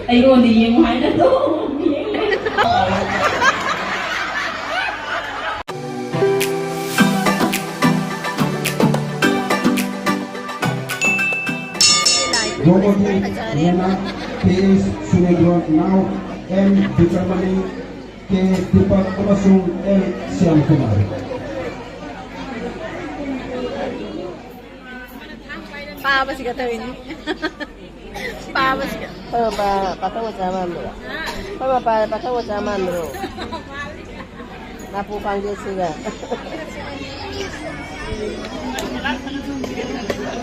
Ayun, hindi yung mahal na to. Robotnik Nena PS Sunedron now M determining ke Deepak Amasung L Syam Kumar. Apa sih kata ini? Apa sih? Patunggu zaman dulu. Patunggu zaman dulu. Napu panggil juga.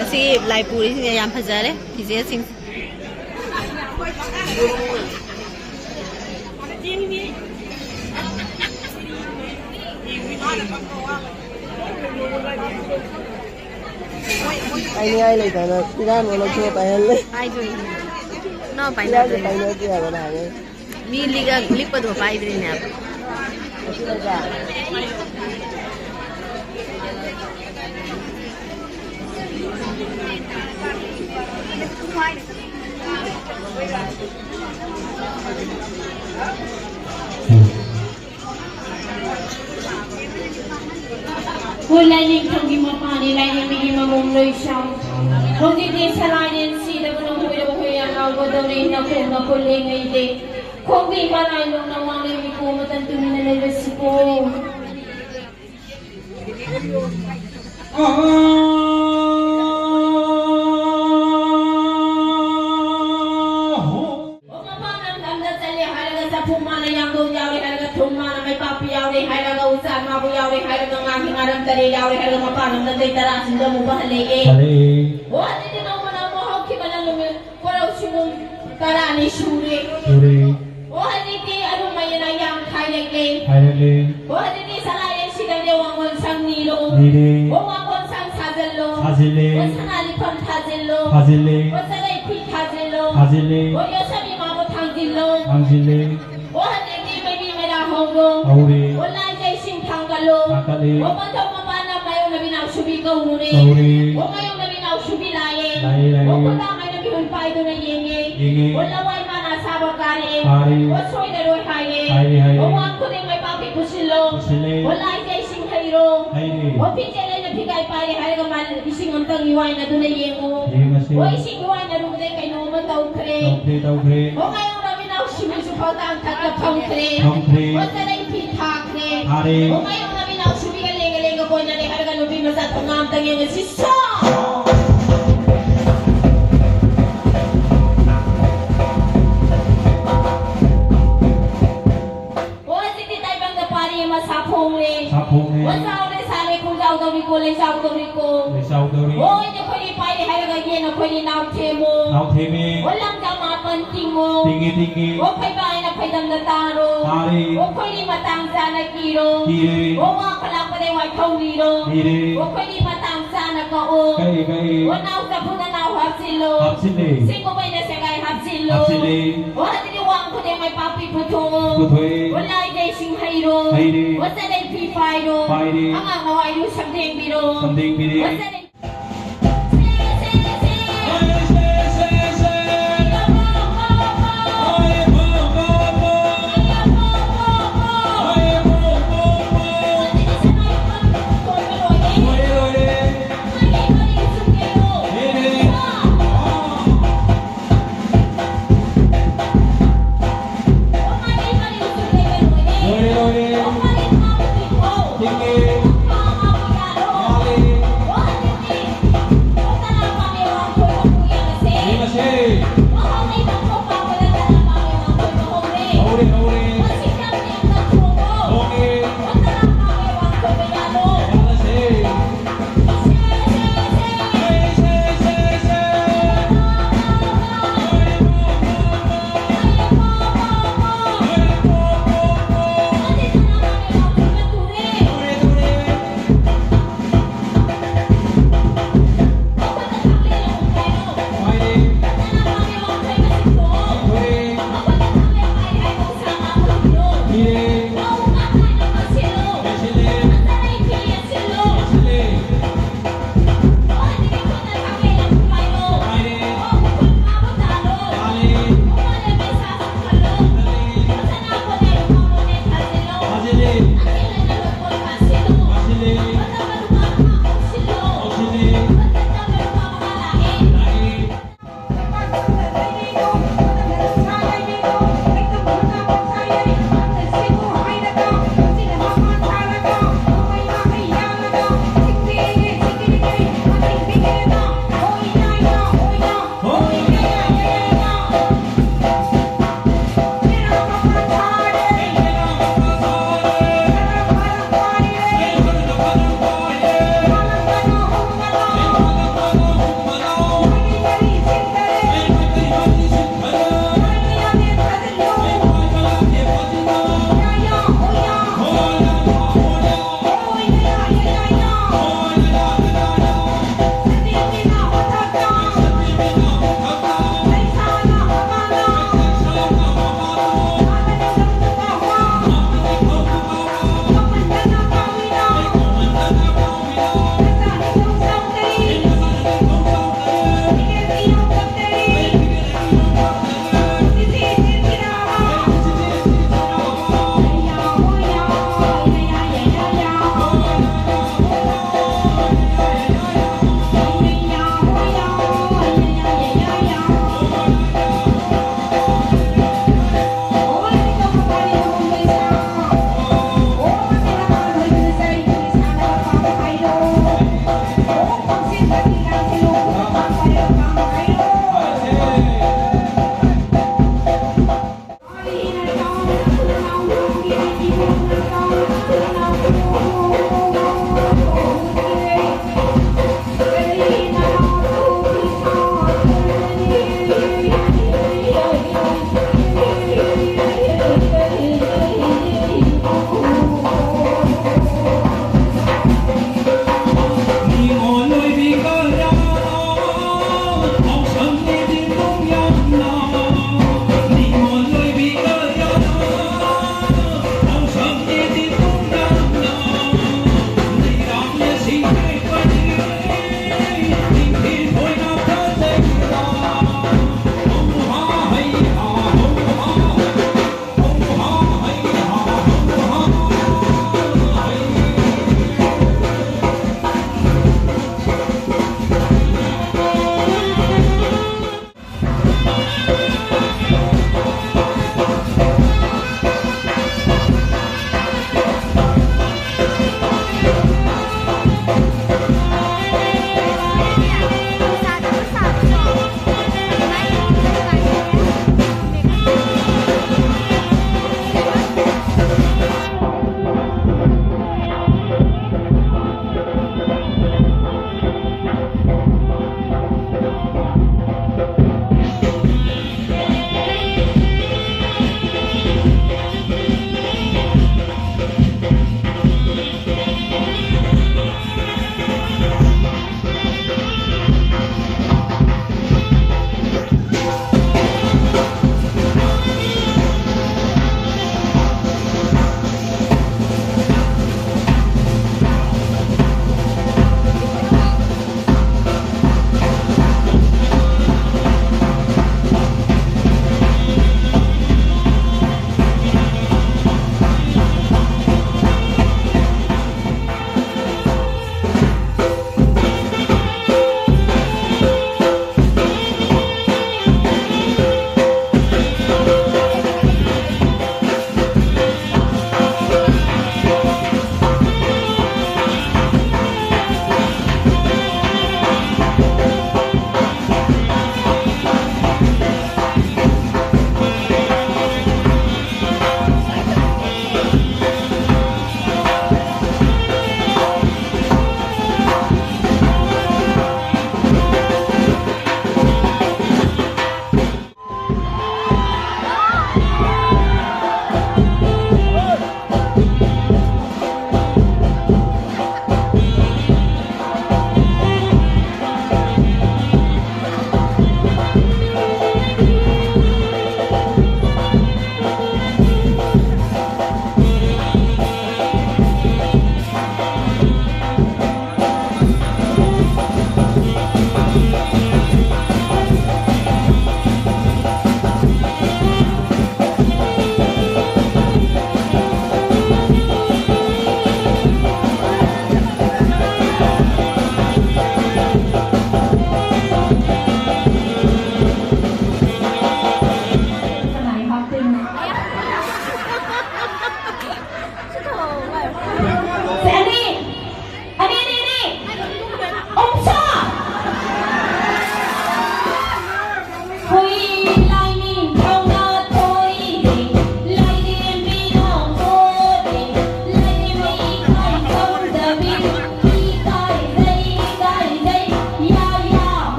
Kasi live puri sih yang fajar है किसी Singh ai lấy cái nó ra nó chưa phải lên ai rồi nó phải nó chưa rồi này mi liga lipat dua phải đi nè Hulaling kang gimapani, lain may gimamumloy siyang. Kung hindi sa lain sila mo nang huya-huya ang ako daw rin na kung nakuling ay di. Kung di malayong nawang rin ko matantunin na nalas ko. Aram tali yaw rin halagang mapanong nanday tarasin na mo ba haliin? Haliin. O, hindi din ako manamahog kimalang wala sinong tarani suri. Suri. O, hindi ano mayan ay yang kayagling. Kayagling. O, hindi sa layan sila niwang sang nilo. Nili. O, wakon sang sazalo. Hazili. O, sa nalipang tazilo. Hazili. O, sa laipit tazilo. Hazili. O, yung sabi mamot hangzilo. Hangzili. O, hindi may mirahongo. Auri. Wala kay singkangalo. Akali. O, pantong mapana mayong nabinaw subi ka uri. Auri. O, ngayong nabinaw subi laye. Laye. O, kung may nabihulpay doon na yenge. Yenge. O, laway man asabang kari. Kari. O, soy na doon haye. Haye. O, wang ko din may papi kusilo. Kusile. O, laye kay singhayro. Haye. O, pinjala na bigay pare haye ka mal ising untang iway na doon na yengo. Yengasi. O, ising iway na doon kay numan taong kre. Tauke. O, ngayong nabinaw sumusupal ka ang tagapang kre. Kre. O, sanay pita kre. Hari. O, ngayong nabinaw sumigaling-galing ko na ni halaga lubi masat pangamtang yung sisa. O, hindi tayo bang napari yung masapong rin. Sapong rin. O, sa ulit sari kung daw daw ko, lang sa daw ko. Isaw daw rin. O, hindi ko ni pari halaga yan ako ni naute mo. Nautimi. Walang damapanting mo. Tingi. O, kay bahay na kay damdataro. Hari. O, kay ni matangsa na kiro. Kiri. O, mga kalang pa na yung wakaw niro. Kiri. O, kay ni matangsa na kao. Kay. O, naw sa puna na hapsilo. Hapsili. Singko may na siya kay hapsilo. Hapsili. O, hatiniwang ko na may papi puto. Putoy. Wala ay sing hayro. Hayri. O, sa na pipayro. Payri. Ang ang away yung sabdeng biro. Sabdeng biro. O, sa na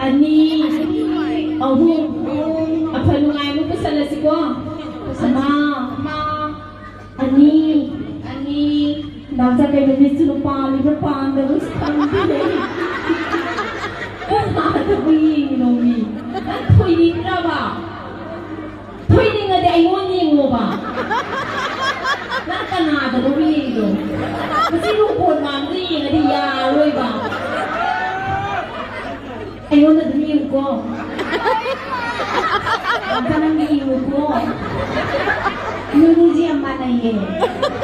Ani, ahum, apa lungai mo pasal si ko? Ma, ani, nasa kayo bisu lupa, liber panda, us pandi. Ada bing nomi, thôi đi ra ba, thôi đi ngay đây ngon đi ngô ba. Nãy nào đó bing rồi, masih lupa mandi ngay đi ya rồi ba. Ayun na dumiyo ko. Ang kanang niyo ko. Nunuji ang manaye.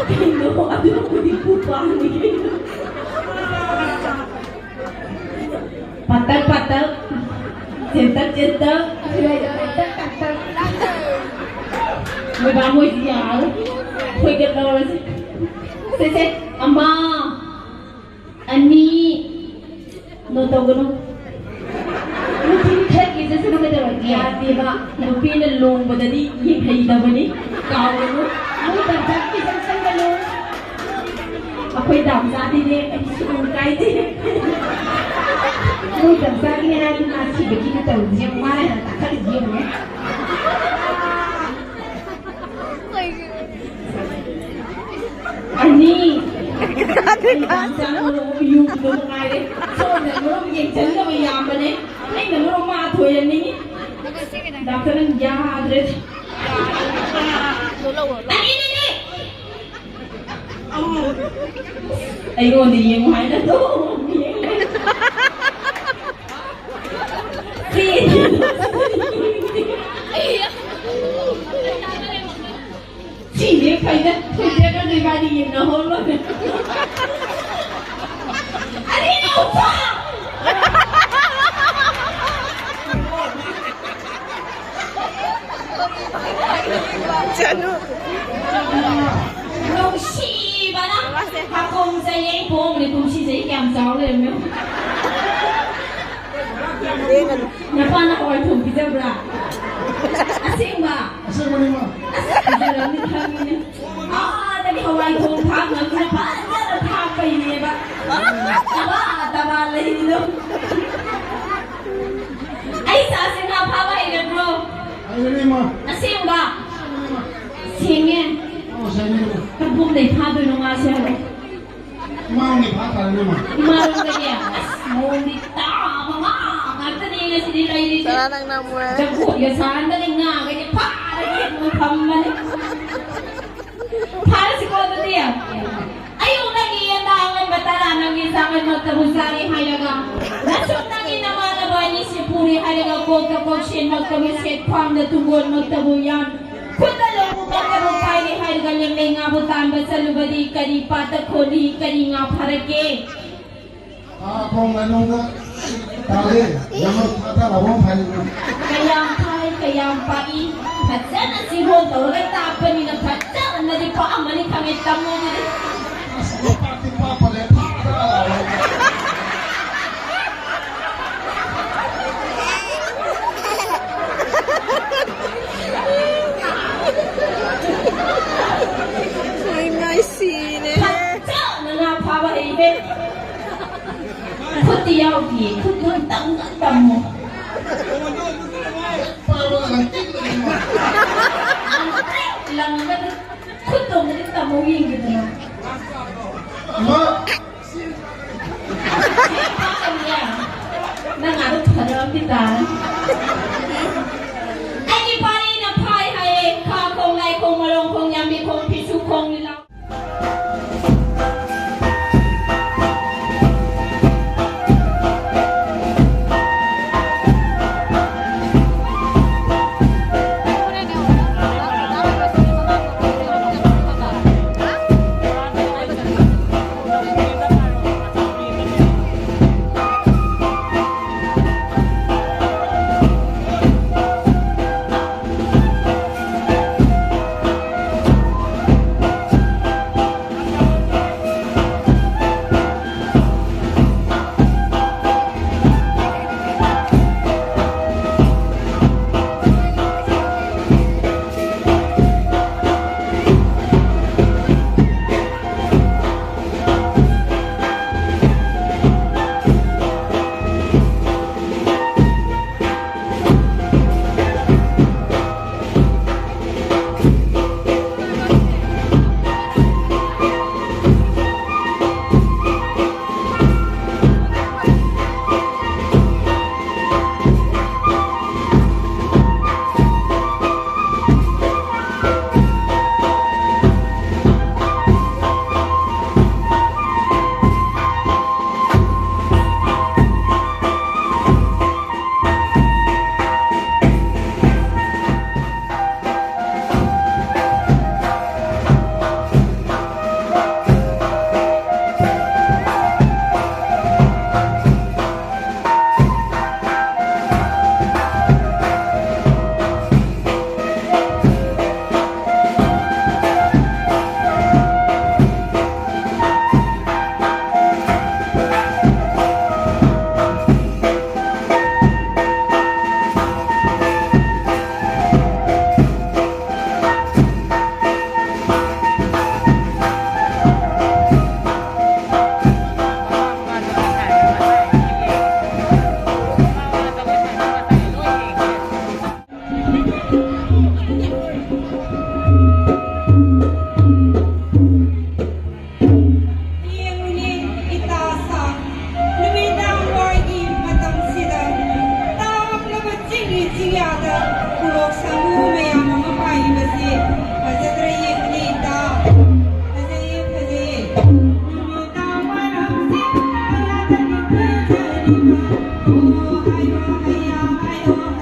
Pino, ano ko di ko pa. Patak. Centak. May bamoy siya. Hoy ka daw. Sese, ama. Ani. No togo. Nupi thek ise sunu ke daw ya deba nupi na long badadi ye khai da bani kaw no mu da tak ki sang da lo akhoi dam sa di ne ai sunu kai di mu da sa ki na ki na chi be ki na taw je ma na ta ka di ye ne ani sa no yu do ngai de so na no ye chen da ma ya ba ne ai na no ma thoi ni doctor an ya address ani ni ai ro ni ye mai na to chỉ biết phải đất thôi chứ nó đi vào đi nhìn nó hôn luôn anh đi đâu sao nông sĩ bà đó bà không dây ấy bố này cũng chỉ giấy kèm cháu lên không nhà con nó hỏi thùng pizza bra asing ba dalam ni kami ni tadi Hawaii thùng thang nak kenapa ada thang pa ini ba taba lagi tu ai sa sing na pa ba ini bro asing ba singnya kampung dai pa do no nga siya Mau ni pa ta ni ma. Mau lagi ya mau di ta mama ngata ni nga sidi lai ni Sarang na mo. Jago ya san na nga kaya pa lagi mo pamman para si ko to dia ayaw lagi yan daangan batala nang isangan magtabusari hayaga nasod nang inaman na ba ni si puri hayaga ko kapoksin magkamisit pang natugon magtabuyan kunda lo mo pagkarupay ni hayaga niyang may ngabutan ba sa lubadi kani patakoli kani nga parake Kung ano na tali, yung tata lawang pa rin. kayang pai patsa na si Hoto tapan ni na patsa na di pa amali kami tamo ni Pati pa pala tata lawang. Ay, may sine. patsa na nga pa ba ibe kutiyaw di kutun tamo Para lang tingnan mo. lang na kutong na tamo yung gitu na Ma, nangarap pa naman kita ay di pa rin na pay hay kakong ay kong malong kong yami kong pisu kong nilang Hãy subscribe cho kênh Ghiền Mì Gõ để không bỏ lỡ